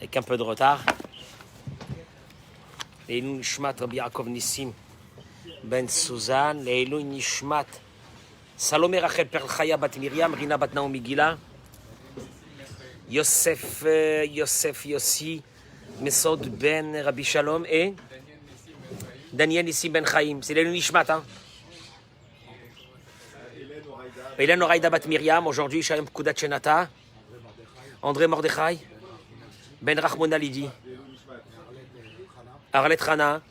avec un peu de retard. Leilou Nishmat Rabbi Yaakov Nissim Ben Suzanne, Leilou Nishmat Salomé Rachel Perl Chaya Bat Miriam, Rina Bat Naomi Gila, Yosef Yossi, Mesod Ben Rabbi Shalom et Daniel Nissim Ben Chaim. C'est Leilou Nishmat, hein. Hélène Oraïda Bat Miriam, aujourd'hui Shalom Pkudat Shenata, André Mordechai, Ben Rachmona Lidi, Arlet Rana,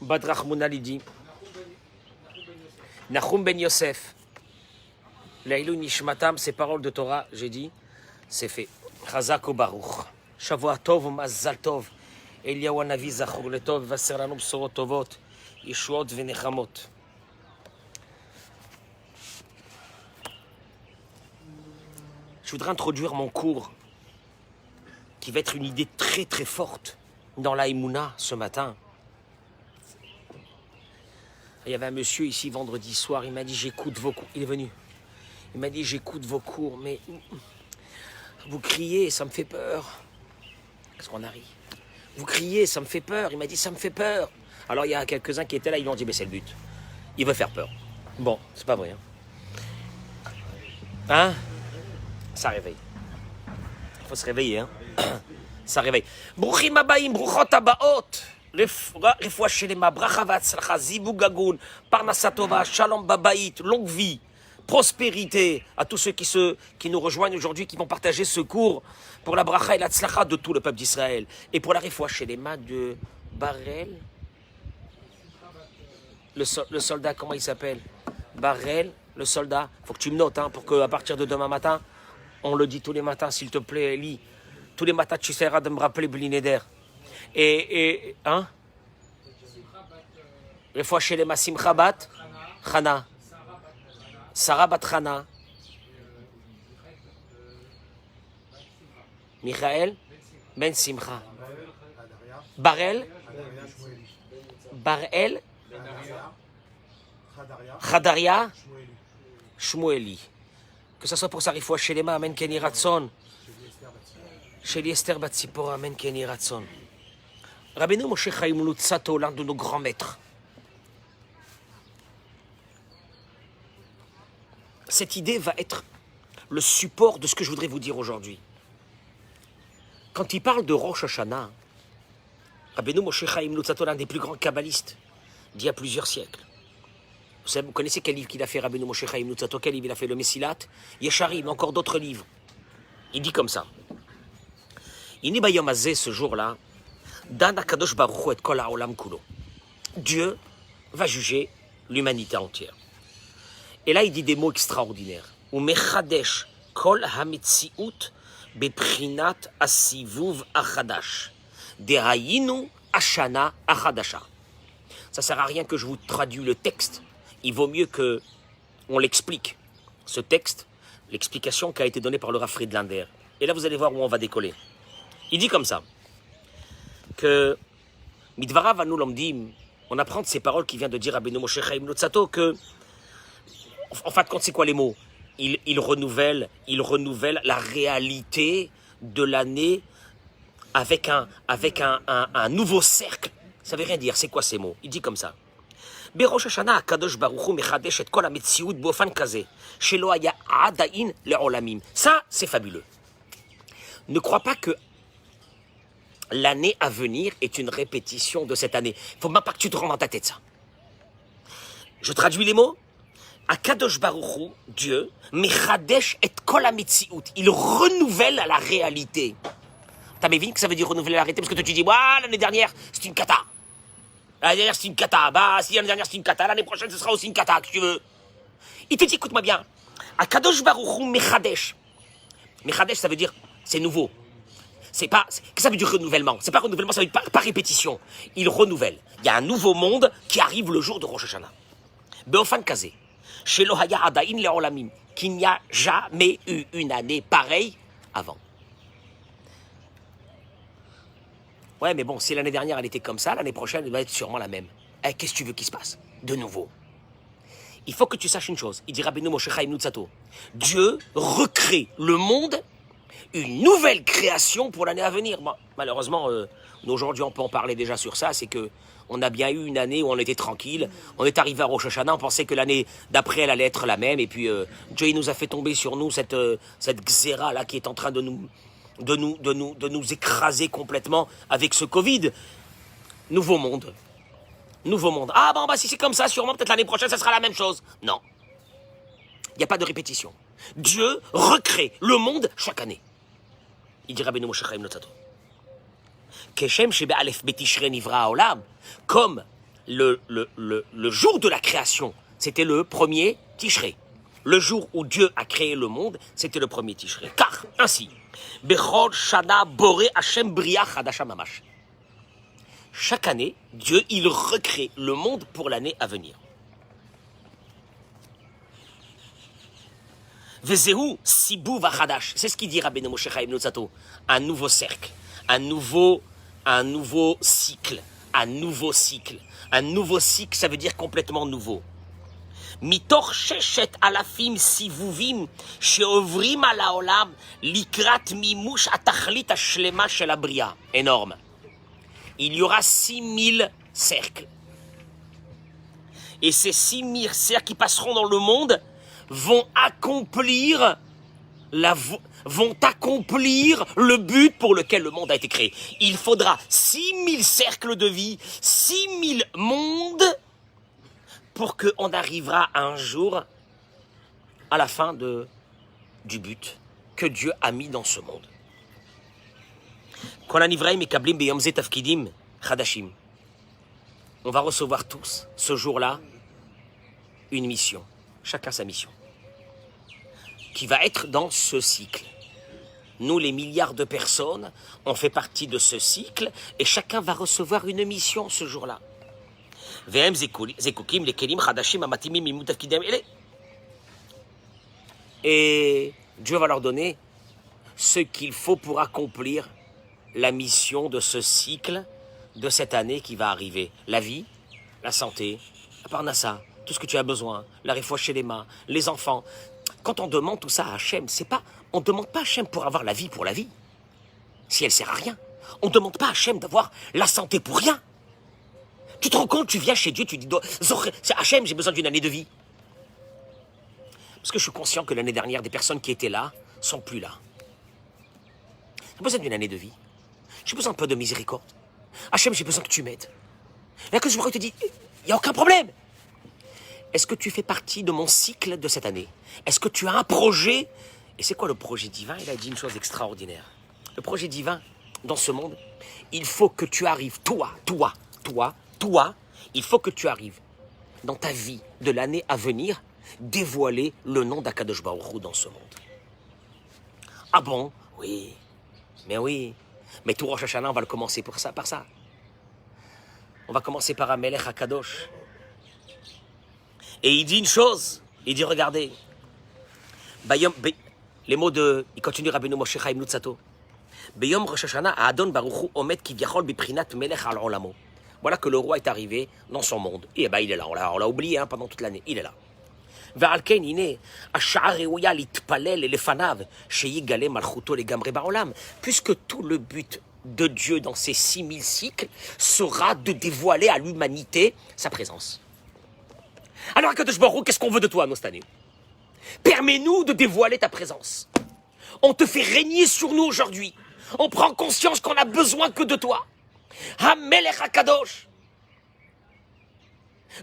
Bat Rachmona Lidi, Nachum Ben Yosef, Leilou Nishmatam, ces paroles de Torah, j'ai dit, c'est fait. Chazak ou Baruch, Shavua Tov, Mazal Tov, Eliyahu Hanavi Zachor Letov, Vaser Lanu Bsorot Tovot, Yeshuot Venechamot. Je voudrais introduire mon cours qui va être une idée très très forte dans la Emouna ce matin. Il y avait un monsieur ici vendredi soir, il m'a dit j'écoute vos cours. Il est venu. Il m'a dit j'écoute vos cours, mais vous criez, ça me fait peur. Qu'est-ce qu'on a ri? Vous criez, ça me fait peur. Il m'a dit ça me fait peur. Alors il y a quelques-uns qui étaient là, ils lui ont dit mais c'est le but. Il veut faire peur. Bon, c'est pas vrai. Hein? Ça réveille. Il faut se réveiller, hein. Ça réveille. Bruchim abaim, bruchot abaot. Refoua shelema, bracha v'atzlacha, zibug agun, parnasa tova, shalom babaït, longue vie, prospérité à tous ceux qui nous rejoignent aujourd'hui, qui vont partager ce cours pour la bracha et la tzlacha de tout le peuple d'Israël. Et pour la refoua shelema de Barel, le soldat, comment il s'appelle? Barel, le soldat. Faut que tu me notes, hein, pour qu'à partir de demain matin, on le dit tous les matins, s'il te plaît, lis. Tous les matins, tu essaieras de me rappeler Blinéder. Hein? Les fois chez les Massim Chabat, Chana. Sarah Bat Chana. Michael Ben Simcha. Barel. Barel. Chadaria. Shmueli. Que ce soit pour sa rifoua chez les mains, Amen Kenny Ratson. Chez Esther Batsipora, Amen Kenny Ratson. Rabbeinu Moshe Chaim Luzzatto, l'un de nos grands maîtres. Cette idée va être le support de ce que je voudrais vous dire aujourd'hui. Quand il parle de Rosh Hashanah, Rabbeinu Moshe Chaim Luzzatto, l'un des plus grands kabbalistes d'il y a plusieurs siècles. Vous connaissez quel livre qu'il a fait, Rabbeinu Moshe Chaim Luzzatto? Quel livre il a fait? Le Messilat, Yesharim, encore d'autres livres. Il dit comme ça. Ini bayom hazeh, ce jour-là, Dan HaKadosh Baruch Hu et kol ha'olam kulo. Dieu va juger l'humanité entière. Et là, il dit des mots extraordinaires. Ou mechadesh kol hametziut beprinat asivuv achadash. Derayinu ashana achadasha. Ça sert à rien que je vous traduise le texte. Il vaut mieux que on l'explique. Ce texte, l'explication qui a été donnée par le Rav Friedlander. Et là, vous allez voir où on va décoller. Il dit comme ça, que Midvarav Anu Lomdim, on apprend de ces paroles qui vient de dire Rabbeinu Moshe Chaim Luzzatto que, en fin de compte, c'est quoi les mots? Il renouvelle la réalité de l'année avec un nouveau cercle. Ça veut rien dire. C'est quoi ces mots? Il dit comme ça. בראש השנה הקדוש ברוך הוא מחדש את כל המציאות באופן כזה שלא היה עדיין לעולמים. Ça, c'est fabuleux. Ne crois pas que l'année à venir est une répétition de cette année. Il ne faut même pas que tu te rendes dans ta tête ça. Je traduis les mots. Akadosh Baruch Hu, Dieu, mechadesh et kol hametziut. Il renouvelle la réalité. T'as vu que ça veut dire renouveler la réalité? Parce que toi tu dis, ouais, l'année dernière, c'est une cata. L'année dernière, c'est une cata. Bah, si l'année dernière, c'est une cata, l'année prochaine, ce sera aussi une cata, que tu veux. Il te dit, écoute-moi bien. Akadosh Baruch Hu mechadesh. Mechadesh, ça veut dire, c'est nouveau. C'est pas, que ça veut dire renouvellement. C'est pas renouvellement, ça veut dire par répétition. Il renouvelle. Il y a un nouveau monde qui arrive le jour de Rosh Hashanah. Be'ofan kazeh, shelo haya adain le'olamim, qu'il n'y a jamais eu une année pareille avant. Ouais, mais bon, si l'année dernière elle était comme ça, l'année prochaine elle va être sûrement la même. Eh, qu'est-ce que tu veux qu'il se passe? De nouveau. Il faut que tu saches une chose. Il dit Rabbeinu Moshe Chaim Luzzatto. Dieu recrée le monde Une nouvelle création pour l'année à venir. Bon, malheureusement, nous aujourd'hui on peut en parler déjà sur ça, c'est que on a bien eu une année où on était tranquille, on est arrivé à Rosh Hashanah, on pensait que l'année d'après elle allait être la même, et puis Dieu nous a fait tomber sur nous cette xéra là qui est en train de nous écraser complètement avec ce Covid. Nouveau monde. Nouveau monde. Ah bon, bah si c'est comme ça, sûrement peut-être l'année prochaine ça sera la même chose. Non. Il n'y a pas de répétition. Dieu recrée le monde chaque année. Il dit Rabbeinu Moshe Chaim Luzzatto. Keshem shebe Aleph Betishre Nivra Haolam, comme le jour de la création, c'était le premier Tishré. Le jour où Dieu a créé le monde, c'était le premier Tishré. Car, ainsi, Bechol Shana Bore Hashem Bria Chadasha Mamash. Chaque année, Dieu, il recrée le monde pour l'année à venir. Vezehu Sibu Vachadash. C'est ce qu'il dit Rabbeinu Moshe Chaim Luzzatto. Un nouveau cercle, un nouveau cycle, un nouveau cycle. Un nouveau cycle, ça veut dire complètement nouveau. Mitor sheshet alafim sivuvim sheovrim al haolam likrat mimush atachlit hashlema shel habria. Énorme. Il y aura 6000 cercles. Et ces 6000 cercles qui passeront dans le monde vont accomplir le but pour lequel le monde a été créé. Il faudra 6000 cercles de vie, 6000 mondes pour qu'on arrivera un jour à la fin du but que Dieu a mis dans ce monde. On va recevoir tous, ce jour-là, une mission. Chacun sa mission. Qui va être dans ce cycle. Nous, les milliards de personnes, on fait partie de ce cycle et chacun va recevoir une mission ce jour-là. Et Dieu va leur donner ce qu'il faut pour accomplir la mission de ce cycle de cette année qui va arriver. La vie, la santé, la parnassa, tout ce que tu as besoin, la réfoua chez les mains, les enfants. Quand on demande tout ça à Hachem, on ne demande pas à Hachem pour avoir la vie pour la vie, si elle ne sert à rien. On ne demande pas à Hachem d'avoir la santé pour rien. Tu te rends compte, tu viens chez Dieu, tu dis Hachem, j'ai besoin d'une année de vie. Parce que je suis conscient que l'année dernière, des personnes qui étaient là ne sont plus là. J'ai besoin d'une année de vie. J'ai besoin un peu de miséricorde. Hachem, j'ai besoin que tu m'aides. Et que je te dis, il n'y a aucun problème. Est-ce que tu fais partie de mon cycle de cette année? Est-ce que tu as un projet? Et c'est quoi le projet divin? Il a dit une chose extraordinaire. Le projet divin, dans ce monde, il faut que tu arrives, toi, il faut que tu arrives, dans ta vie de l'année à venir, dévoiler le nom d'Akadosh Baruch Hu dans ce monde. Ah bon? Oui. Mais tout Rosh Hashanah, on va le commencer par ça. On va commencer par Amelech Akadosh. Et il dit une chose, il dit regardez, les mots il continue Rabbeinu Moshe Chaim Luzzatto. Beyom Rosh Hashanah, Adon Baruch Hu omet kivyachol biprinat melech al olamo. Voilà que le roi est arrivé dans son monde. Et il est là, on l'a oublié pendant toute l'année, il est là. ועל כן, הנה, השעה ראויה להתפלל לפניו, שיגלה מלכותו לגמרי בעולם. Puisque tout le but de Dieu dans ces 6000 cycles sera de dévoiler à l'humanité sa présence. Alors, Akadosh Baruch Hu, qu'est-ce qu'on veut de toi, cette année? Permets-nous de dévoiler ta présence. On te fait régner sur nous aujourd'hui. On prend conscience qu'on a besoin que de toi. Hamelech Akadosh.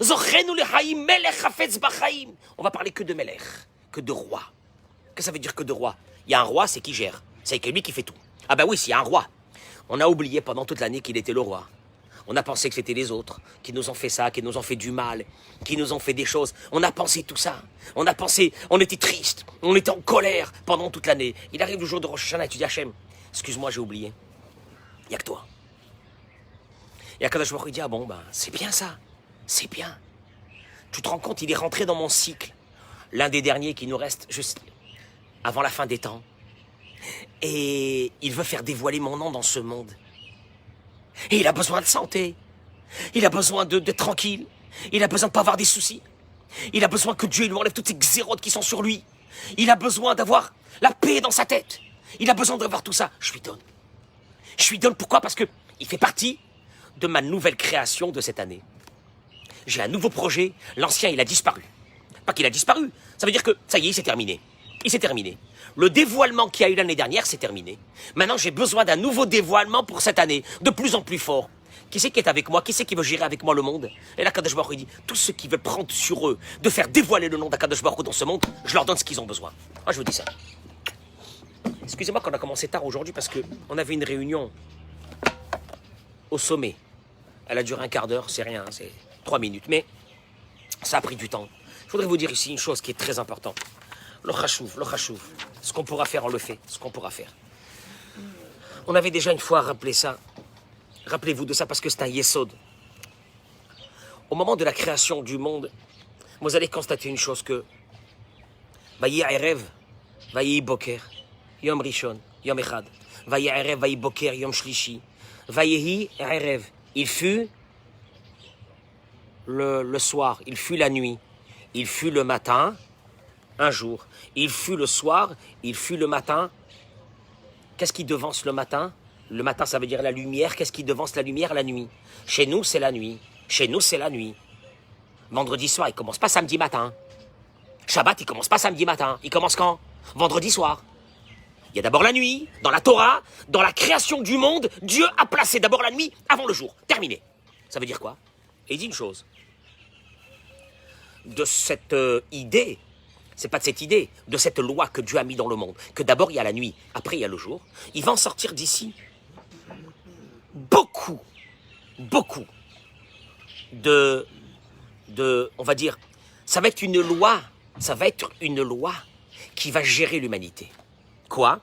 On va parler que de Melech, que de roi. Qu'est-ce que ça veut dire que de roi? Il y a un roi, c'est qui gère. C'est lui qui fait tout. Ah ben oui, s'il y a un roi. On a oublié pendant toute l'année qu'il était le roi. On a pensé que c'était les autres qui nous ont fait ça, qui nous ont fait du mal, qui nous ont fait des choses. On a pensé tout ça. On était triste, on était en colère pendant toute l'année. Il arrive le jour de Rosh Hashanah et tu dis Hachem, excuse-moi, j'ai oublié. Il n'y a que toi. Et Akadosh Baruch Hu dit, ah bon, ben, c'est bien ça. C'est bien. Tu te rends compte, il est rentré dans mon cycle. L'un des derniers qui nous reste juste avant la fin des temps. Et il veut faire dévoiler mon nom dans ce monde. Et il a besoin de santé. Il a besoin de tranquille. Il a besoin de ne pas avoir des soucis. Il a besoin que Dieu lui enlève toutes ces xérotes qui sont sur lui. Il a besoin d'avoir la paix dans sa tête. Il a besoin de voir tout ça. Je lui donne. Je lui donne pourquoi? Parce qu'il fait partie de ma nouvelle création de cette année. J'ai un nouveau projet, l'ancien il a disparu. Pas qu'il a disparu, ça veut dire que ça y est, il s'est terminé. Il s'est terminé. Le dévoilement qu'il y a eu l'année dernière, c'est terminé. Maintenant, j'ai besoin d'un nouveau dévoilement pour cette année, de plus en plus fort. Qui c'est qui est avec moi? Qui c'est qui veut gérer avec moi le monde? Et là, Kadosh Baruch Hu dit, tous ceux qui veulent prendre sur eux de faire dévoiler le nom d'Akadosh Baruch Hu dans ce monde, je leur donne ce qu'ils ont besoin. Moi, je vous dis ça. Excusez-moi qu'on a commencé tard aujourd'hui parce qu'on avait une réunion au sommet. Elle a duré un quart d'heure, c'est rien, c'est 3 minutes. Mais ça a pris du temps. Je voudrais vous dire ici une chose qui est très importante. Le chachouv. Ce qu'on pourra faire, on le fait. Ce qu'on pourra faire. On avait déjà une fois rappelé ça. Rappelez-vous de ça parce que c'est un yesod. Au moment de la création du monde, vous allez constater une chose que Vayi Erev, Vayi Boker, Yom Rishon, Yom Echad, Vayi Erev, Vayi Boker, Yom Shlishi, Vayi Erev. Il fut le soir, il fut la nuit, il fut le matin, un jour. Il fut le soir, il fut le matin. Qu'est-ce qui devance le matin? Le matin, ça veut dire la lumière. Qu'est-ce qui devance la lumière? La nuit. Chez nous, c'est la nuit. Chez nous, c'est la nuit. Vendredi soir, il commence pas samedi matin. Shabbat, il commence pas samedi matin. Il commence quand? Vendredi soir. Il y a d'abord la nuit. Dans la Torah, dans la création du monde, Dieu a placé d'abord la nuit avant le jour. Terminé. Ça veut dire quoi? Et il dit une chose. De cette idée, c'est pas de cette idée, de cette loi que Dieu a mis dans le monde, que d'abord il y a la nuit, après il y a le jour, il va en sortir d'ici beaucoup de, on va dire, ça va être une loi qui va gérer l'humanité. Quoi?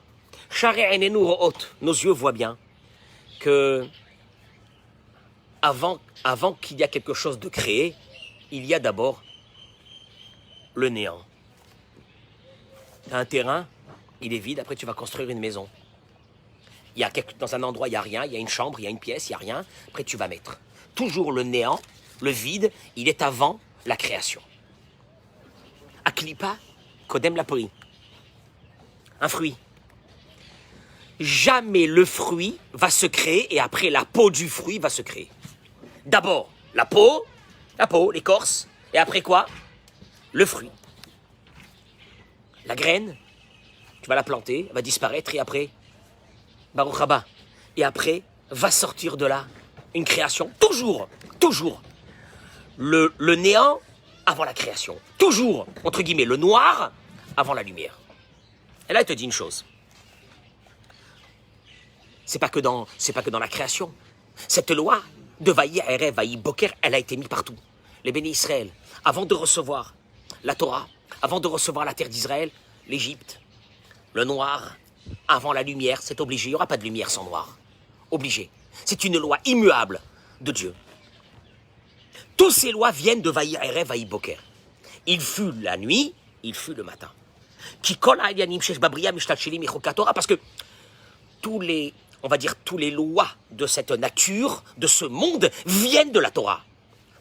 Nos yeux voient bien que avant qu'il y a quelque chose de créé, il y a d'abord le néant. Tu as un terrain, il est vide, après tu vas construire une maison. Dans un endroit, il n'y a rien, il y a une chambre, il y a une pièce, il n'y a rien, après tu vas mettre. Toujours le néant, le vide, il est avant la création. Aklipa, Kodem Lapori. Un fruit. Jamais le fruit va se créer et après la peau du fruit va se créer. D'abord, la peau, l'écorce, et après quoi? Le fruit. La graine, tu vas la planter, elle va disparaître et après, Baruch Haba. Et après, va sortir de là une création. Toujours. Le néant avant la création. Toujours, entre guillemets, le noir avant la lumière. Et là, elle te dit une chose. C'est pas que dans la création. Cette loi de Vayi Erev, Vayi Boker, elle a été mise partout. Les bénis Israël, avant de recevoir la Torah, avant de recevoir la terre d'Israël, l'Égypte, le noir, avant la lumière, c'est obligé. Il n'y aura pas de lumière sans noir. Obligé. C'est une loi immuable de Dieu. Toutes ces lois viennent de Vayi Erev, Vayi Boker. Il fut la nuit, il fut le matin. Parce que tous les lois de cette nature, de ce monde, viennent de la Torah.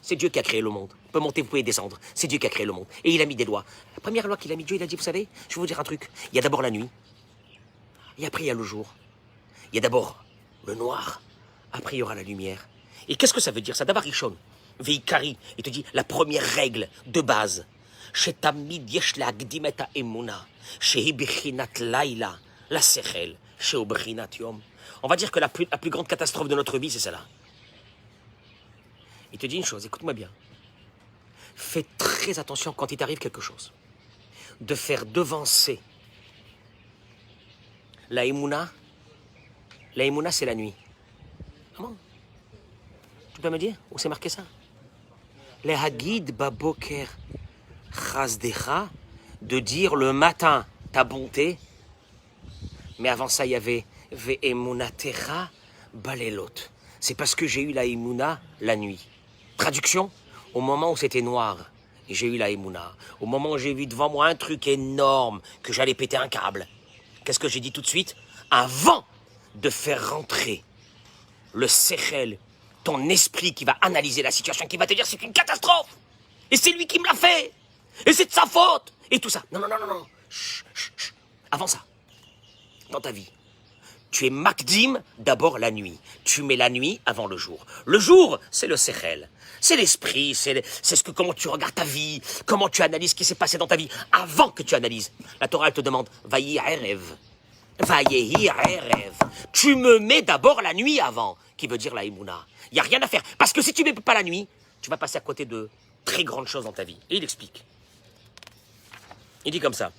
C'est Dieu qui a créé le monde. Vous pouvez monter, vous pouvez descendre. C'est Dieu qui a créé le monde. Et il a mis des lois. La première loi qu'il a mis, Dieu, il a dit, vous savez, je vais vous dire un truc. Il y a d'abord la nuit. Et après, il y a le jour. Il y a d'abord le noir. Après, il y aura la lumière. Et qu'est-ce que ça veut dire ça? D'abord, Rishon, Veikari, il te dit la première règle de base. Shetamid yesh la'agdim et ha'emuna. Shehi bechinat laila. La sechel. Shehu bechinat yom. On va dire que la plus grande catastrophe de notre vie, c'est celle-là. Il te dit une chose, écoute-moi bien. Fais très attention quand il t'arrive quelque chose. De faire devancer la Emouna. La Emouna, c'est la nuit. Comment? Tu peux me dire où c'est marqué ça? Les Hagid Baboker Chazdecha, de dire le matin ta bonté. Mais avant ça, il y avait Ve'emunatera Balelot. C'est parce que j'ai eu la Emouna la nuit. Traduction, au moment où c'était noir, j'ai eu la Emouna. Au moment où j'ai vu devant moi un truc énorme, que j'allais péter un câble. Qu'est-ce que j'ai dit tout de suite? Avant de faire rentrer le Sechel, ton esprit qui va analyser la situation, qui va te dire c'est une catastrophe. Et c'est lui qui me l'a fait. Et c'est de sa faute. Et tout ça. Non. Chut. Avant ça. dans ta vie. Tu es makdim d'abord la nuit. Tu mets la nuit avant le jour. Le jour, c'est le sechel. C'est l'esprit, comment tu regardes ta vie, comment tu analyses ce qui s'est passé dans ta vie avant que tu analyses. La Torah, elle te demande, vayi erev. Vayehi erev. Tu me mets d'abord la nuit avant, qui veut dire la Emouna. Il n'y a rien à faire. Parce que si tu ne mets pas la nuit, tu vas passer à côté de très grandes choses dans ta vie. Et il explique. Il dit comme ça.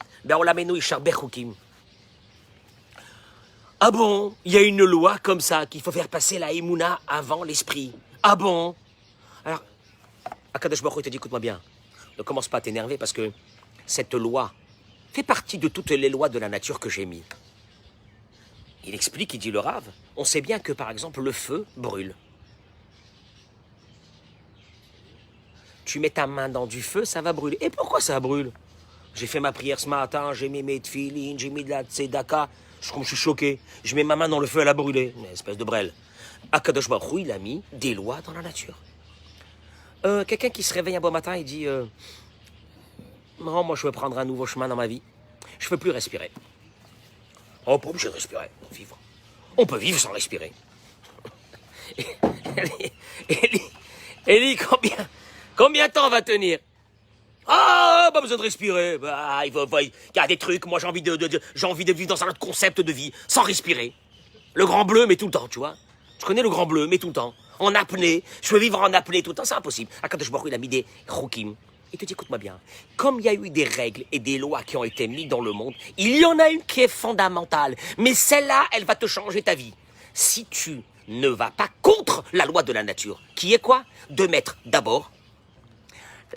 Ah bon, il y a une loi comme ça, qu'il faut faire passer la Emouna avant l'esprit. Ah bon? Alors, Akadosh Baruch Hu te dit, écoute-moi bien, ne commence pas à t'énerver parce que cette loi fait partie de toutes les lois de la nature que j'ai mis. Il explique, il dit le Rav, on sait bien que par exemple le feu brûle. Tu mets ta main dans du feu, ça va brûler. Et pourquoi ça brûle? J'ai fait ma prière ce matin, j'ai mis mes tefilines, j'ai mis de la tzedaka. Je suis choqué. Je mets ma main dans le feu, elle a brûlé. Une espèce de brêle. Akadosh Baruch Hu, il a mis des lois dans la nature. Quelqu'un qui se réveille un beau matin et dit non, moi je veux prendre un nouveau chemin dans ma vie. Je ne veux plus respirer. Oh, pas obligé de respirer, vivre. On peut vivre sans respirer. Élie, combien de temps va tenir? Ah, pas besoin de respirer. Bah, il y a des trucs, moi j'ai envie de vivre dans un autre concept de vie, sans respirer. Le grand bleu, mais tout le temps, tu vois. Je connais le grand bleu, mais tout le temps. En apnée, je veux vivre en apnée tout le temps, c'est impossible. Akadosh Baruch Hu, il a mis des chokim. Il te dit, écoute-moi bien, comme il y a eu des règles et des lois qui ont été mises dans le monde, il y en a une qui est fondamentale. Mais celle-là, elle va te changer ta vie. Si tu ne vas pas contre la loi de la nature, qui est quoi? De mettre d'abord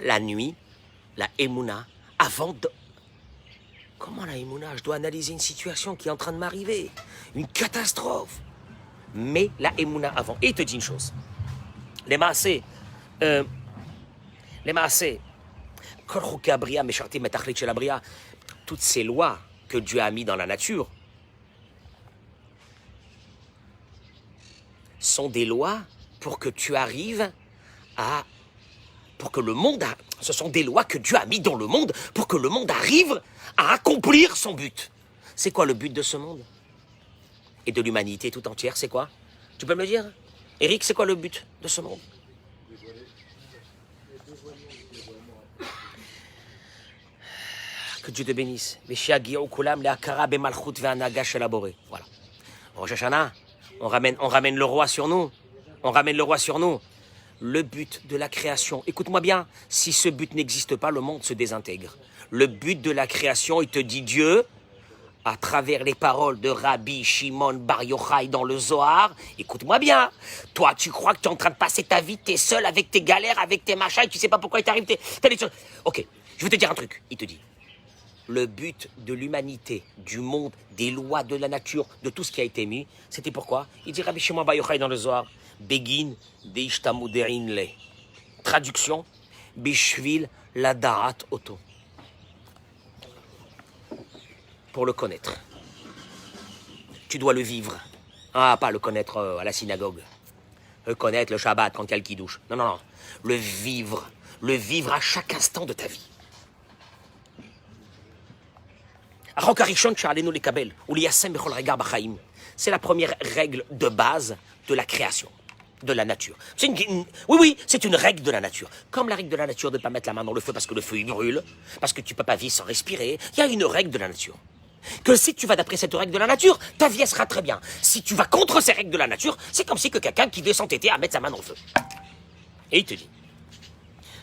la nuit, la Emouna, avant de... Comment la Emouna? Je dois analyser une situation qui est en train de m'arriver. Une catastrophe. Mais la Emouna avant. Et il te dit une chose. Les maaseh, toutes ces lois que Dieu a mis dans la nature sont des lois pour que tu arrives à... Pour que le monde... Ce sont des lois que Dieu a mis dans le monde pour que le monde arrive à accomplir son but. C'est quoi le but de ce monde? Et de l'humanité tout entière, c'est quoi? Tu peux me le dire? Eric, c'est quoi le but de ce monde? Que Dieu te bénisse. Voilà. Rosh Hashanah, on ramène le roi sur nous. On ramène le roi sur nous. Le but de la création. Écoute-moi bien, si ce but n'existe pas, le monde se désintègre. Le but de la création, il te dit Dieu, à travers les paroles de Rabbi Shimon Bar Yochai dans le Zohar, écoute-moi bien, toi tu crois que tu es en train de passer ta vie, tu es seul avec tes galères, avec tes machins, et tu sais pas pourquoi il t'arrive, t'as des choses. Ok, je vais te dire un truc, il te dit, le but de l'humanité, du monde, des lois de la nature, de tout ce qui a été mis, c'était pourquoi? Il dit Rabbi Shimon Bar Yochai dans le Zohar, Begin deishtamudein le. Traduction, Bishvil ladarat oto. Pour le connaître. Tu dois le vivre. Ah, pas le connaître à la synagogue. Le connaître le Shabbat quand il y a le kidouche. Non, non, non. Le vivre. Le vivre à chaque instant de ta vie. C'est la première règle de base de la création, de la nature. Oui, c'est une règle de la nature. Comme la règle de la nature de ne pas mettre la main dans le feu parce que le feu il brûle, parce que tu ne peux pas vivre sans respirer, il y a une règle de la nature. Que si tu vas d'après cette règle de la nature, ta vie elle sera très bien. Si tu vas contre ces règles de la nature, c'est comme si que quelqu'un qui veut s'entêter à mettre sa main dans le feu. Et il te dit,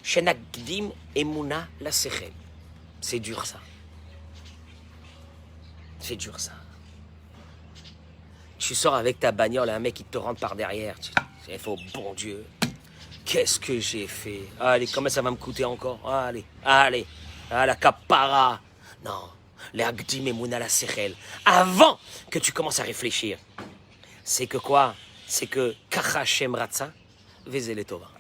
Shenagdim emuna la sechel. C'est dur ça. C'est dur ça. Tu sors avec ta bagnole, un mec qui te rentre par derrière. Il faut, bon Dieu, qu'est-ce que j'ai fait? Allez, comment ça va me coûter encore? Allez, à la capara. Non, les agdim et mouna la sechel. Avant que tu commences à réfléchir, c'est que quoi? C'est que kachachem ratza vezeletova.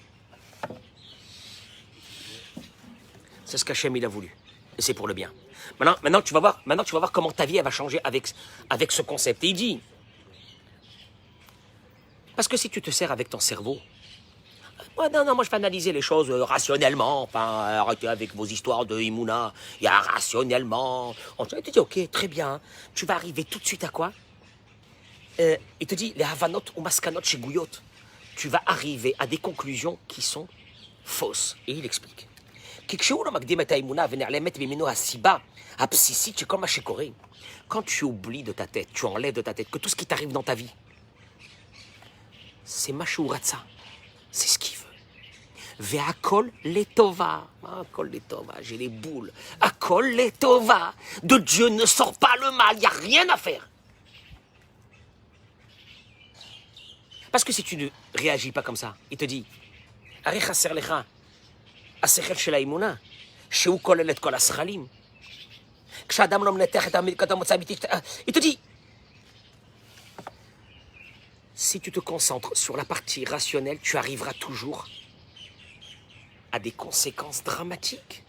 C'est ce qu'Hachem il a voulu. Et c'est pour le bien. Maintenant, tu vas voir comment ta vie elle va changer avec ce concept. Et il dit, parce que si tu te sers avec ton cerveau, Ouais, non, non, moi je vais analyser les choses rationnellement. Enfin, arrêtez avec vos histoires de Imouna. Il y a rationnellement. On te dit, ok, très bien. Tu vas arriver tout de suite à quoi Il te dit, les Havanot ou Maskanot chez Gouyot. Tu vas arriver à des conclusions qui sont fausses. Et il explique. Quand tu oublies de ta tête, tu enlèves de ta tête que tout ce qui t'arrive dans ta vie, c'est Mashouratsa. C'est ce qu'il veut. Ve'akol letova. Akol letova, j'ai les boules. Akol letova. De Dieu ne sort pas le mal, il n'y a rien à faire. Parce que si tu ne réagis pas comme ça, il te dit, Arecha serlecha, asechel shel haimuna, sheu kolelet kol aschalim. Kshadam lo mnetech et amilkatam motzabiti. Il te dit, si tu te concentres sur la partie rationnelle, tu arriveras toujours à des conséquences dramatiques.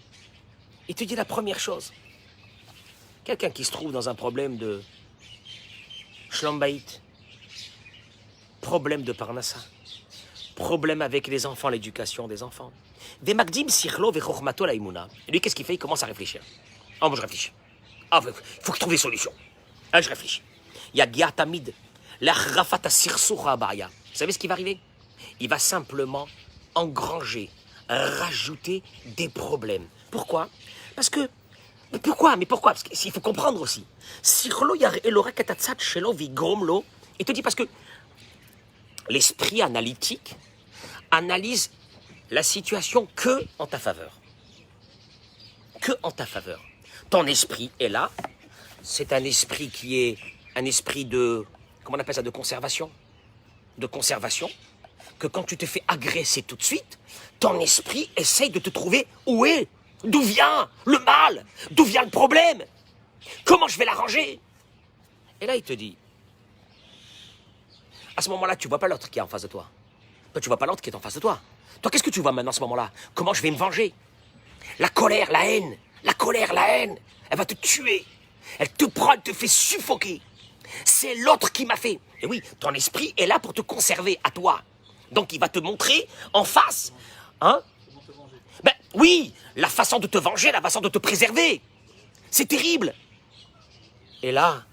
Il te dit la première chose. Quelqu'un qui se trouve dans un problème de shlombaït, problème de parnassa, problème avec les enfants, l'éducation des enfants. Des magdim sirlo vechormato la imuna. Lui, qu'est-ce qu'il fait? Il commence à réfléchir. Oh, moi je réfléchis. Ah, il faut que je trouve des solutions. Ah, je réfléchis. Il y a Giatamid. Vous savez ce qui va arriver? Il va simplement engranger, rajouter des problèmes. Pourquoi? Parce que... Mais pourquoi? Parce qu'il faut comprendre aussi. Il te dit parce que l'esprit analytique analyse la situation que en ta faveur. Que en ta faveur. Ton esprit est là. C'est un esprit qui est un esprit de... Comment on appelle ça? De conservation. De conservation. Que quand tu te fais agresser tout de suite, ton esprit essaye de te trouver où est, d'où vient le mal, d'où vient le problème, comment je vais l'arranger. Et là, il te dit, à ce moment-là, tu ne vois pas l'autre qui est en face de toi. Toi, tu ne vois pas l'autre qui est en face de toi. Toi, qu'est-ce que tu vois maintenant à ce moment-là? Comment je vais me venger? La colère, la haine, elle va te tuer. Elle te prend, elle te fait suffoquer. C'est l'autre qui m'a fait. Et oui, ton esprit est là pour te conserver à toi. Donc il va te montrer en face. Hein? Ben oui, la façon de te venger, la façon de te préserver. C'est terrible. Et là,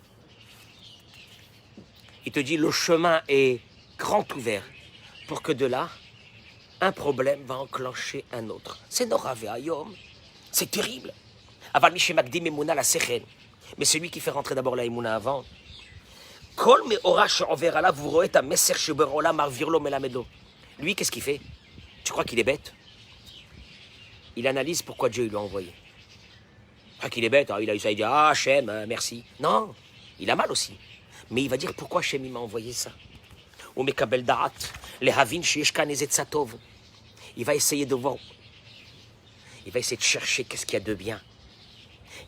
il te dit le chemin est grand ouvert pour que de là, un problème va enclencher un autre. C'est Noravé Ayom. C'est terrible. Aval Miché Magdim Emouna la Sechen. Mais c'est lui qui fait rentrer d'abord la Emouna avant. Kol me orash envers là, vous rohez à messer cheberola marvirlo melamedlo. Lui, qu'est-ce qu'il fait? Tu crois qu'il est bête? Il analyse pourquoi Dieu lui a envoyé. Tu crois qu'il est bête? Il a eu ça, il dit ah Hachem, merci. Non, il a mal aussi. Mais il va dire pourquoi Hachem il m'a envoyé ça. Ou mekabel darat, les havin sheyeshkan ezetzatov. Il va essayer de voir. Il va essayer de chercher qu'est-ce qu'il y a de bien.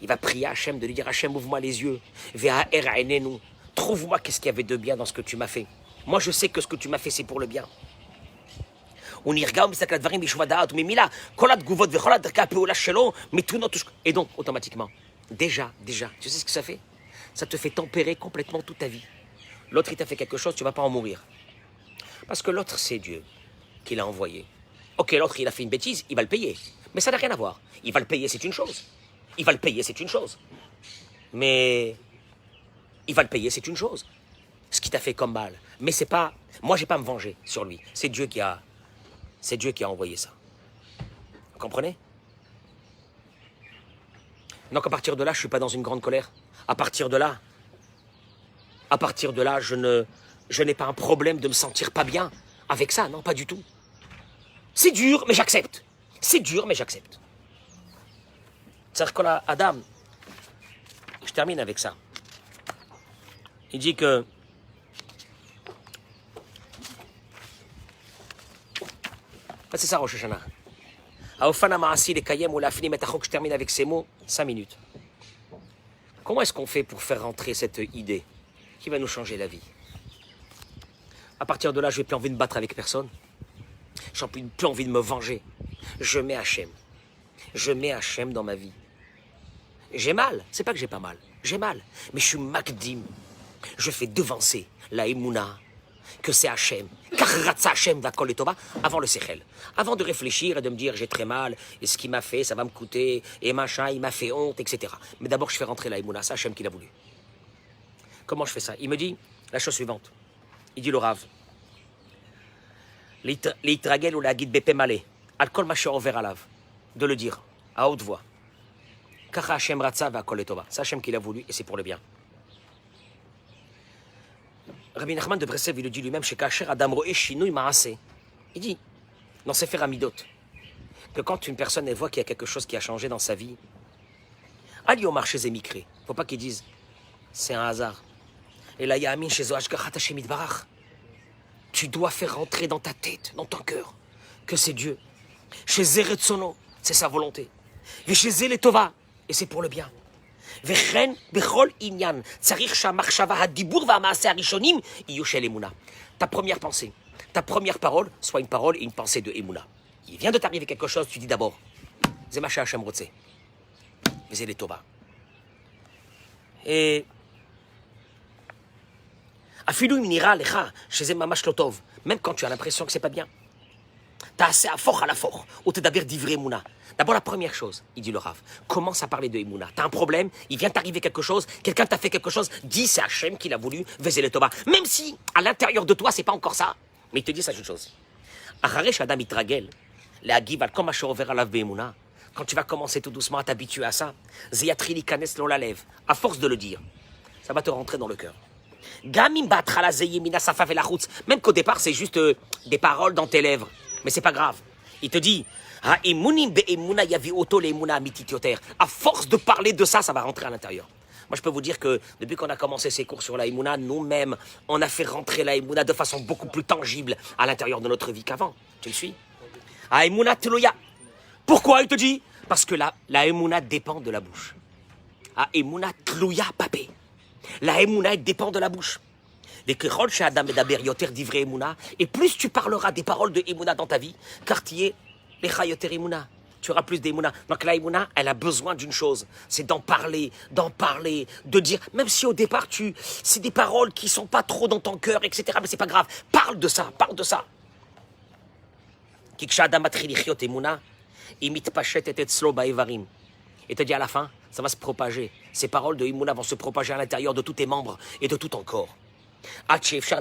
Il va prier à Hachem de lui dire Hachem, ouvre-moi les yeux. Vea eraenenu. Trouve-moi qu'est-ce qu'il y avait de bien dans ce que tu m'as fait. Moi, je sais que ce que tu m'as fait, c'est pour le bien. Et donc, automatiquement, déjà, tu sais ce que ça fait? Ça te fait tempérer complètement toute ta vie. L'autre, il t'a fait quelque chose, tu ne vas pas en mourir. Parce que l'autre, c'est Dieu qui l'a envoyé. Ok, l'autre, il a fait une bêtise, il va le payer. Mais ça n'a rien à voir. Il va le payer, c'est une chose. Mais... il va le payer, c'est une chose. Ce qui t'a fait comme mal. Mais c'est pas... Moi, j'ai pas à me venger sur lui. C'est Dieu qui a envoyé ça. Vous comprenez? Donc, à partir de là, je suis pas dans une grande colère. À partir de là, je n'ai pas un problème de me sentir pas bien avec ça. Non, pas du tout. C'est dur, mais j'accepte. C'est-à-dire que là, Adam, je termine avec ça. Il dit que c'est ça Rosh Hashanah. Je termine avec ces mots, 5 minutes. Comment est-ce qu'on fait pour faire rentrer cette idée qui va nous changer la vie? À partir de là, je n'ai plus envie de me battre avec personne. Je n'ai plus envie de me venger. Je mets Hachem dans ma vie. J'ai mal, c'est pas que j'ai pas mal. J'ai mal, mais je suis Makdim. Je fais devancer la Emouna que c'est Hachem, car Ratsa Hachem va coller Tova, avant le Sechel. Avant de réfléchir et de me dire j'ai très mal, et ce qu'il m'a fait, ça va me coûter, et machin, il m'a fait honte, etc. Mais d'abord, je fais rentrer la Emouna, c'est Hachem qui l'a voulu. Comment je fais ça? Il me dit la chose suivante. Il dit le Rav. Leitragel ou la guide Bepe Malé, Alkol Macher Over Alav, de le dire à haute voix. Car Hachem Ratsa va coller Tova. C'est Hachem qui l'a voulu et c'est pour le bien. Rabbi Nachman de Breslev, il le dit lui-même chez Kacher Adam Roé Shinui Maaseh. Il dit, dans Sefer Amidot, que quand une personne elle voit qu'il y a quelque chose qui a changé dans sa vie, Ali Omar chez Zemikre, il ne faut pas qu'ils disent, c'est un hasard. Et là, il y a Amin chez Zohaj Gachat Hashem Itbarach. Tu dois faire rentrer dans ta tête, dans ton cœur, que c'est Dieu. Chez Zeretsono, c'est sa volonté. Et chez Zeletova, et c'est pour le bien. וכן בכל עניין צריך שהמחשבה, הדיבור והמעשה הראשונים יהיו של אמונה. Ta première pensée, ta première parole, soit une parole et une pensée de אמונה. Il vient de t'arriver quelque chose, tu dis d'abord, זה מה שהשם רוצה. וזה לטובה. אפילו אם נראה לך שזה ממש לא טוב, même quand tu as l'impression que c'est pas bien. T'as assez à fort, ou t'es d'ivrei Emouna. D'abord, la première chose, il dit le Rav, commence à parler de Emouna. T'as un problème, il vient t'arriver quelque chose, quelqu'un t'a fait quelque chose, dis c'est Hachem qui l'a voulu, Vezele Toba. Même si, à l'intérieur de toi, c'est pas encore ça, mais il te dit ça une chose. Quand tu vas commencer tout doucement à t'habituer à ça, à force de le dire, ça va te rentrer dans le cœur. Même qu'au départ, c'est juste des paroles dans tes lèvres. Mais c'est pas grave. Il te dit, à force de parler de ça, ça va rentrer à l'intérieur. Moi, je peux vous dire que depuis qu'on a commencé ces cours sur la Emouna, nous-mêmes, on a fait rentrer la Emouna de façon beaucoup plus tangible à l'intérieur de notre vie qu'avant. Tu le suis? À Emouna Teloya. Pourquoi il te dit? Parce que la Emouna dépend de la bouche. À Emouna Teloya Papé. La Emouna, elle dépend de la bouche. Et plus tu parleras des paroles de Emouna dans ta vie, car tu es les chayoter Emouna. Tu auras plus d'Emouna. Donc la Emouna, elle a besoin d'une chose, c'est d'en parler, de dire, même si au départ, c'est des paroles qui sont pas trop dans ton cœur, etc. Mais c'est pas grave. Parle de ça, parle de ça. Et te dit à la fin, ça va se propager. Ces paroles de Emouna vont se propager à l'intérieur de tous tes membres et de tout ton corps. Jusqu'à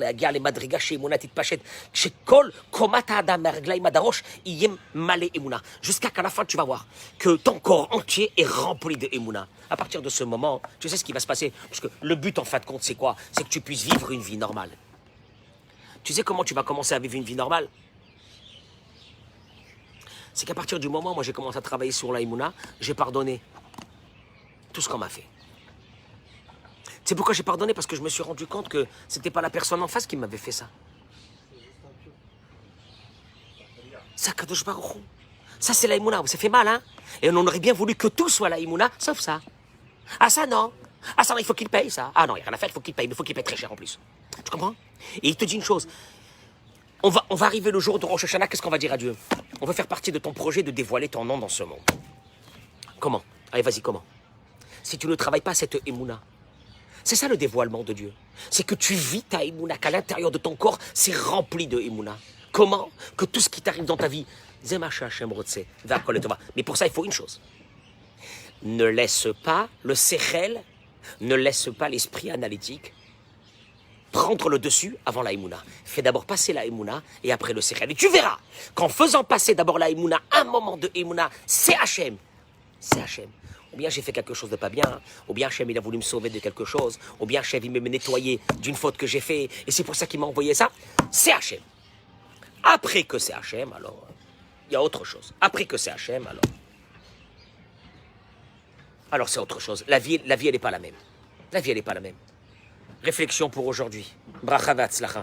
qu'à la fin tu vas voir que ton corps entier est rempli de Emouna. À partir de ce moment, tu sais ce qui va se passer, parce que le but en fin de compte c'est quoi? C'est que tu puisses vivre une vie normale. Tu sais comment tu vas commencer à vivre une vie normale? C'est qu'à partir du moment où moi j'ai commencé à travailler sur la Emouna, j'ai pardonné tout ce qu'on m'a fait. C'est pourquoi j'ai pardonné, parce que je me suis rendu compte que c'était pas la personne en face qui m'avait fait ça. Ça, Kadosh Baruch Hu. Ça, c'est la Emouna. Ça fait mal, hein? Et on aurait bien voulu que tout soit la Emouna, sauf ça. Ah, ça, non. Ah, ça, il faut qu'il paye, ça. Ah, non, il n'y a rien à faire, il faut qu'il paye. Mais il faut qu'il paye très cher en plus. Tu comprends? Et il te dit une chose. On va arriver le jour de Rosh Hashanah, qu'est-ce qu'on va dire à Dieu? On veut faire partie de ton projet de dévoiler ton nom dans ce monde. Comment? Allez, vas-y, comment? Si tu ne travailles pas cette Emouna, c'est ça le dévoilement de Dieu. C'est que tu vis ta Emouna, qu'à l'intérieur de ton corps, c'est rempli de Emouna. Comment? Que tout ce qui t'arrive dans ta vie, mais pour ça, il faut une chose. Ne laisse pas le sechel, ne laisse pas l'esprit analytique prendre le dessus avant la Emouna. Fais d'abord passer la Emouna et après le sechel. Et tu verras qu'en faisant passer d'abord la Emouna, un moment de Emouna, c'est Hachem. C'est Hachem. Ou bien j'ai fait quelque chose de pas bien, ou bien Hachem il a voulu me sauver de quelque chose, ou bien Hachem il me nettoyer d'une faute que j'ai fait, et c'est pour ça qu'il m'a envoyé ça. C'est Hachem. Après que c'est Hachem, alors, il y a autre chose. Après que c'est Hachem, alors c'est autre chose. La vie elle n'est pas la même. La vie, elle n'est pas la même. Réflexion pour aujourd'hui. Bracha v'atzlacha.